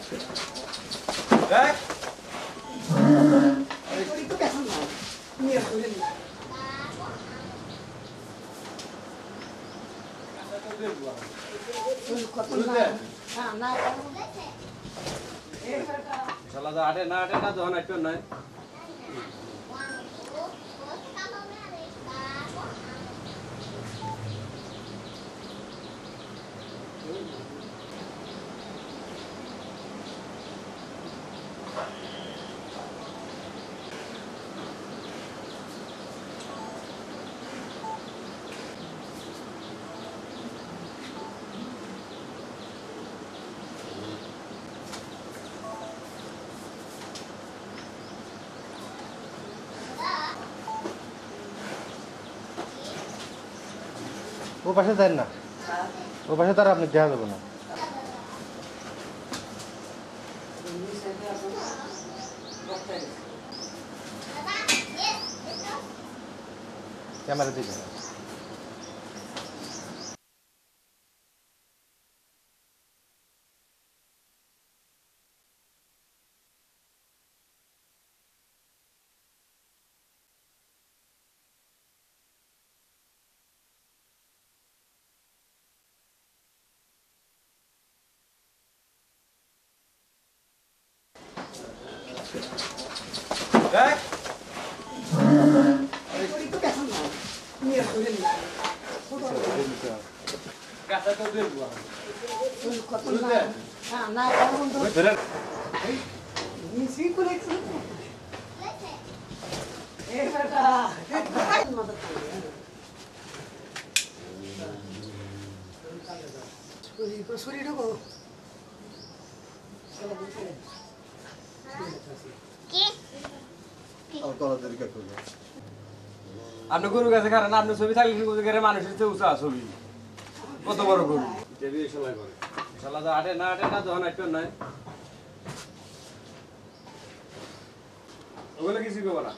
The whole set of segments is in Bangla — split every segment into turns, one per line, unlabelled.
দেখ শালা আটে না যখন একটু নয়
ও পাশে যান না, ও পাশে তার আপনি দেখা যাবে না। ক্যামেরা দিকে
দেখ আপনি গরু গাছে খারান আপনি ছবি থাকলে মানুষের চেয়ে উঁচা ছবি কত বড় গরু শালা আটে না যখন একটু নয় ওগুলো কিছু করবো না।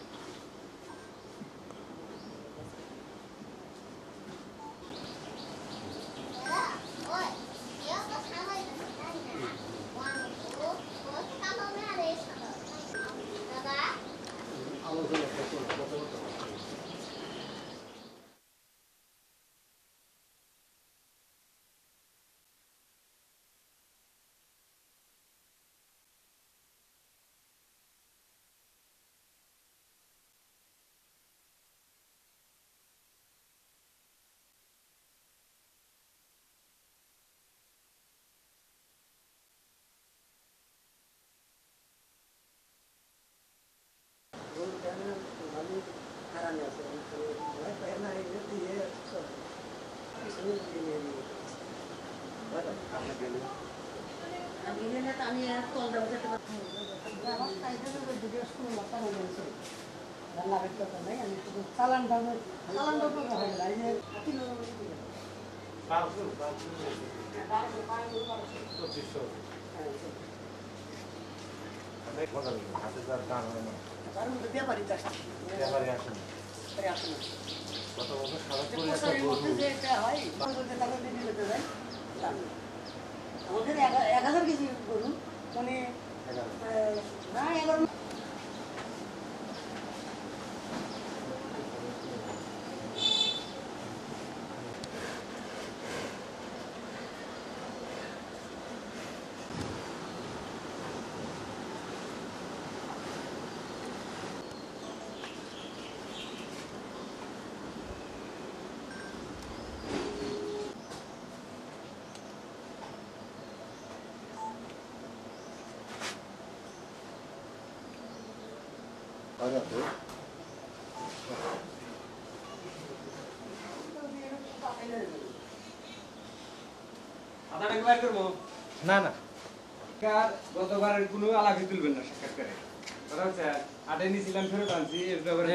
আমাদের 1000 কেজি করুন মানে না 11
না না
গতবারের কোনো আলাপই তুলবেন না সাক্ষাৎকারে কথা হচ্ছে আটে নিয়েছিলাম ফেরত আনছি এর ব্যাপারে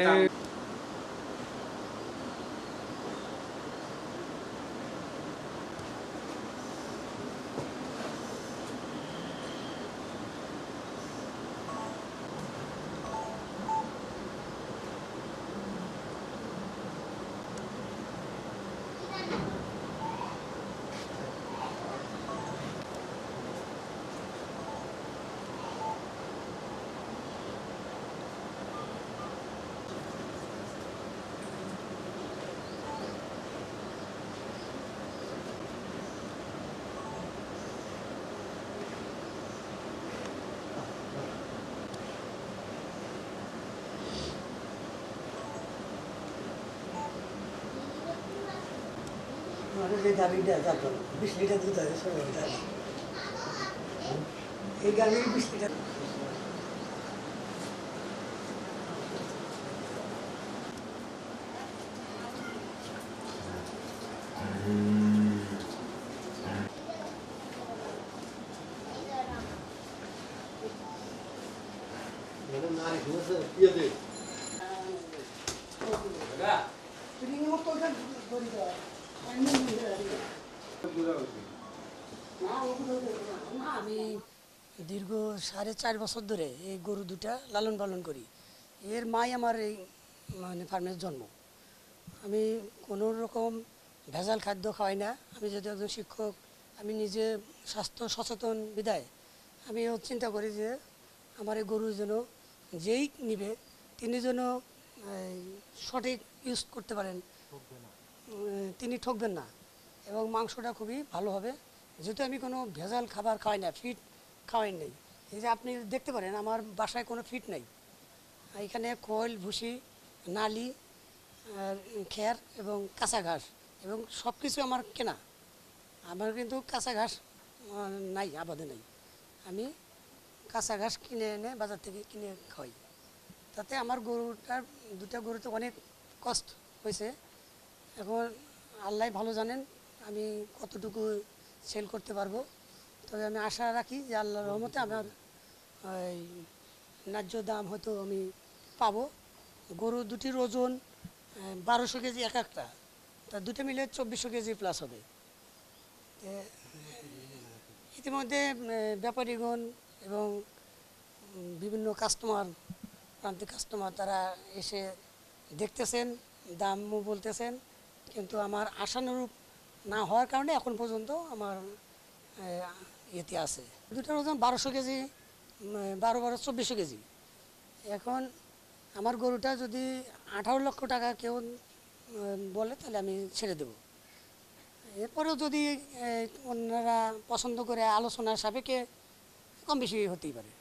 আমাদের যে গাভীটা তারপর 20 লিটার দুধ আছে 16 লিটার এই গাভীর 20 লিটার তুমি মত ওটা ধরি দাও আমি আমি দীর্ঘ 4.5 বছর ধরে এই গরু দুটা লালন পালন করি। এর মাই আমার এই মানে ফার্মের জন্ম। আমি কোনো রকম ভেজাল খাদ্য খাওয়াই না। আমি যেহেতু একজন শিক্ষক, আমি নিজে স্বাস্থ্য সচেতন বিধায় আমিও চিন্তা করি যে আমার এই গরু যেন যেই নিবে তিনি যেন সঠিক ইউজ করতে পারেন, তিনি ঠকবেন না এবং মাংসটা খুবই ভালো হবে। যেহেতু আমি কোনো ভেজাল খাবার খাওয়াই না, ফিট খাওয়াই নেই। এই যে আপনি দেখতে পারেন আমার বাসায় কোনো ফিট নেই। এখানে খোল ভুসি নালি আর খের এবং কাঁচা ঘাস এবং সব কিছু আমার কেনা। আমার কিন্তু কাঁচা ঘাস নাই, আবাদে নাই। আমি কাঁচা ঘাস কিনে এনে বাজার থেকে কিনে খাওয়াই। তাতে আমার গরুটার দুটা গরুতে অনেক কষ্ট হয়েছে। এখন আল্লাহ ভালো জানেন আমি কতটুকু সেল করতে পারবো। তবে আমি আশা রাখি যে আল্লাহর রহমতে আমার ওই ন্যায্য দাম হয়তো আমি পাবো। গরু দুটির ওজন 1200 কেজি এক একটা, তা দুটো মিলে 2400 কেজি প্লাস হবে। ইতিমধ্যে ব্যাপারীগণ এবং বিভিন্ন কাস্টমার, প্রান্তিক কাস্টমার তারা এসে দেখতেছেন, দামও বলতেছেন, কিন্তু আমার আশানুরূপ না হওয়ার কারণে এখন পর্যন্ত আমার ইয়েতে আছে। দুটার ওজন 1200 কেজি, 12 2400 কেজি। এখন আমার গরুটা যদি 18 লক্ষ টাকা কেউ বলে তাহলে আমি ছেড়ে দেব। এরপরেও যদি অন্যরা পছন্দ করে আলোচনার সাপেক্ষে কম বেশি হতেই পারে।